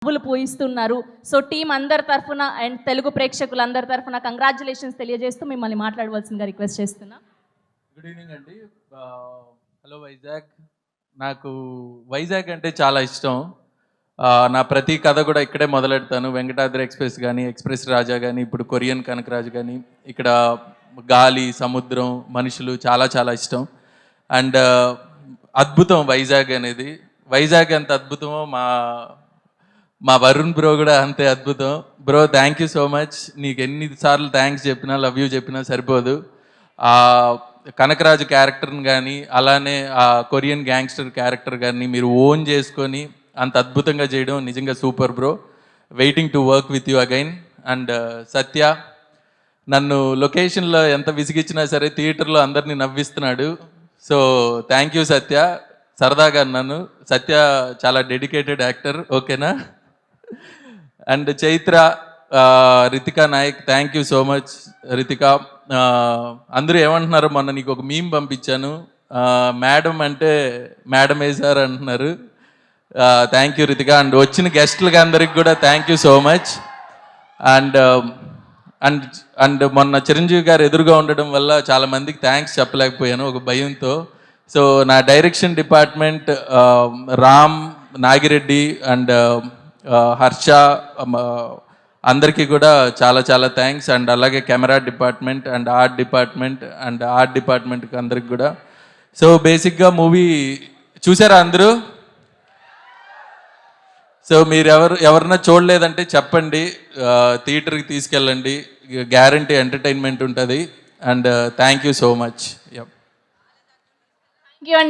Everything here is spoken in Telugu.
నవ్వులు పూయిస్తున్నారు. సో టీం అందరి తరఫున అండ్ తెలుగు ప్రేక్షకులందరి తరఫున కంగ్రాచులేషన్స్ తెలియజేస్తూ మిమ్మల్ని మాట్లాడవలసిందిగా రిక్వెస్ట్ చేస్తున్నా. గుడ్ ఈవినింగ్ అండి. హలో వైజాగ్. నాకు వైజాగ్ అంటే చాలా ఇష్టం. నా ప్రతి కథ కూడా ఇక్కడే మొదలెడతాను. వెంకటాద్రి ఎక్స్ప్రెస్ కానీ, ఎక్స్ప్రెస్ రాజా కానీ, ఇప్పుడు కొరియన్ కనకరాజు కానీ, ఇక్కడ గాలి, సముద్రం, మనుషులు చాలా చాలా ఇష్టం. అండ్ అద్భుతం వైజాగ్ అనేది. వైజాగ్ ఎంత అద్భుతమో మా వరుణ్ బ్రో కూడా అంతే అద్భుతం. Bro thank you so much. నీకు ఎన్నిసార్లు థ్యాంక్స్ చెప్పినా, లవ్ యూ చెప్పినా సరిపోదు. కనకరాజు క్యారెక్టర్ని కానీ, అలానే ఆ కొరియన్ గ్యాంగ్స్టర్ క్యారెక్టర్ కానీ మీరు ఓన్ చేసుకొని అంత అద్భుతంగా చేయడం నిజంగా super bro. Waiting to work with you again. And Satya నన్ను లొకేషన్లో ఎంత విసిగించినా సరే థియేటర్లో అందరినీ నవ్విస్తున్నాడు. So thank you Satya. సరదాగా అన్నాను. సత్య చాలా డెడికేటెడ్ యాక్టర్, ఓకేనా? And Chaitra, Ritika Nayak, thank you so much Ritika. అందరూ ఏమంటున్నారు, మొన్న నీకు ఒక మీమ్ పంపించాను, మేడం అంటే మేడం వేసారు అంటున్నారు. Thank you Ritika. అండ్ వచ్చిన గెస్టులకి అందరికి కూడా thank you so much. And and and మొన్న చిరంజీవి గారు ఎదురుగా ఉండడం వల్ల చాలా మందికి థ్యాంక్స్ చెప్పలేకపోయాను ఒక భయంతో. సో నా direction department Ram, Nagireddy and Harsha అందరికీ కూడా చాలా చాలా థ్యాంక్స్. అండ్ అలాగే కెమెరా డిపార్ట్మెంట్ అండ్ ఆర్ట్ డిపార్ట్మెంట్కి అందరికి కూడా. సో బేసిక్గా మూవీ చూసారా అందరూ? సో మీరు ఎవరన్నా చూడలేదంటే చెప్పండి, థియేటర్కి తీసుకెళ్ళండి, గ్యారంటీ ఎంటర్టైన్మెంట్ ఉంటుంది. And thank you so much.